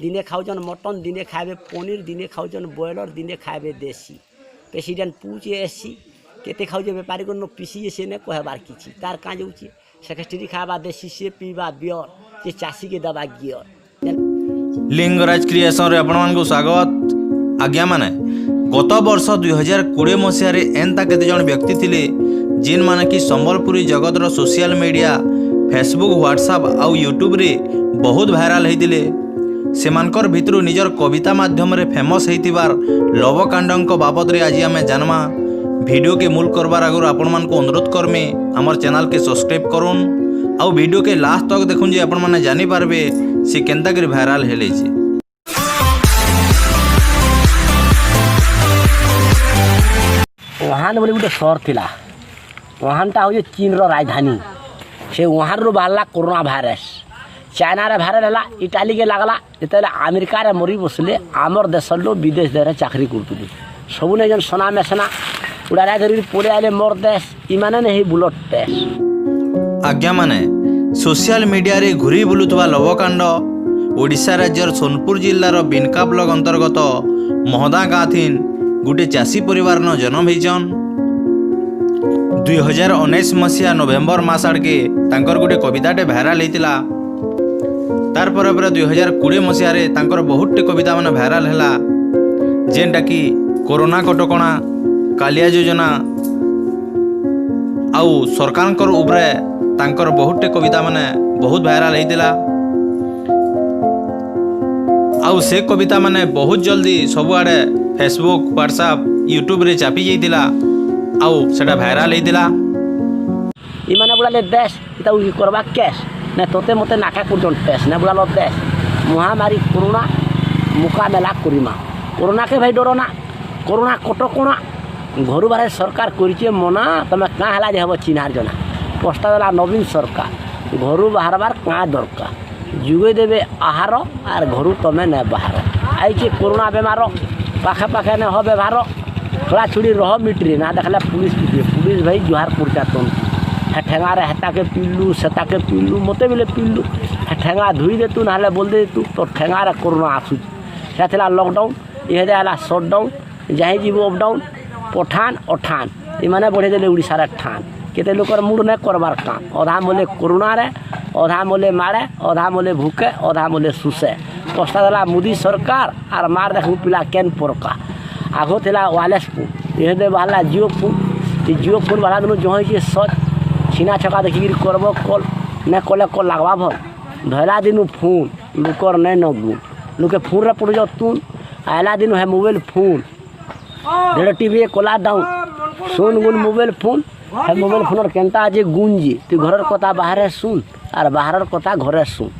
दिने खाऊन मटन दिने खाए पनीर दिने खाऊन ब्रॉयलर दिने खाए देसी प्रेसिडेंट पूछे एसी केते खाऊे बेपारी को पिसी से ने कहबार किसी तार क्या जाऊँगी सेक्रेटरी खावा देसी सी पीवा बियर जे चाषी के दबा गियर लिंगराज क्रिएशन रे आपण स्वागत। आज्ञा माने गत वर्ष 2020 मसीह एंता केते जन व्यक्ति थिले जिन माने कि संबलपुरी जगतर सोशल मीडिया फेसबुक व्हाट्सएप आउ यूट्यूब रे बहुत भाइराल होइतिले। सेमानकर भितरु निजर कविता माध्यम रे फेमस होइतिबार लवकांडक बाबद रे आज आमे जानमा। वीडियो के मूल करबार आगर आपण मान को अनुरोध करमे हमर चैनल के सब्सक्राइब करूँ आउ वीडियो के लास्ट तक देखुन जे आपण माने जानि पारबे से केनता करी भाइराल हेले छी। वहान बोले गोटे सहर थिला वहानटा हो चीन रो राजधानी से वहां रो बाहरला कोरोना भाइरस चाइना रे भाइरल है इटाली के लगला जिते अमेरिका रे मरी बसले आमर देश लोग विदेश दे चाकरी करतुली सब ने जन सोना मेसना उड़ा धरी पड़े आले मोर देश इमाने नहीं बुलेट टेस्ट। आज्ञा माने सोशल मीडिया रे घुरी बुलुवा लवकांड ओडिशा राज्यर सोनपुर जिल्लार बिनका ब्लॉक अंतर्गत महदा गाँ थीन गोटे चाषी परिवार न जन्म होइछन। 2019 मसीहा नवेम्बर मास आड़के तांकर गोटे कविताटे भाइराल होइतिला। तार पर 2020 मसीह रे तांकर बहुतटे कविता माने भाइराल हैला जेनटा कि कोरोना कटकणा कालिया योजना आउ सरकारकर उपरे तांकर बहुतटे कविता माने बहुत भाइराल होइतिला। आउ से कविता माने बहुत जल्दी सबुआड़े फेसबुक व्हाट्सएप यूट्यूब रे चापी जाइतिला आउ सेटा भाइराल होइतिला। इमाने बुलाले देश इता उही करबा केस ने तोते मते नाका कुजन टेस्ट ने बुलालो देश महामारी कोरोना मुकाबला करिमा कोरोना के भाई डरो ना कोरोना कटकणा घर बारे सरकार करिचे मना तमे का हला जे हबो चिन्हार जना पोस्टा देला नवीन सरकार घर बाहरबार का दरकार जुगे देबे आहार आर घर तमे ने बाहर आई के कोरोना बेमार पाखे पाखे ने हो व्यवहार थोड़ा छुड़ी रह मिट्री ना देखला पुलिस भाई जुहार पुरचा तुम ठेंगा रे हेता के पिल्लू सेता के पिल्लू मते बिले पिल्लू ठेंगा धुई दे तू ना बोल दे तू तो ठेंगा रे कोरोना आसु से लॉकडाउन ये है सटडाउन जहाँ जीव अपडाउन पठान अठान इमाने बढ़े देले उड़ीसार ठान केते लोकर मूड नहीं करबार काम अधा मोले कोरोना रे अधा मोले मारे अधा मोले भूखे अधा मोले सुसे पोस्टा देला मोदी सरकार आर मार देखू पिला केन पोरका आगो थिला वायरलेस फोन ये दे वाला जियो फोन वाला दोनों जो है सच छीना छका देखी करब कल न कले कल लगवा भर धला दिन फोन लुकर नहीं न गुण लुके फोन रे पड़ जाओ तुन आला दिन है मोबाइल फोन डेढ़ टीवी कोला डाउन सुन गुन मोबाइल फोन है मोबाइल फोन केनता आज गुंजी तू घर कथा बाहर सुन और बाहर कथा घरे सुन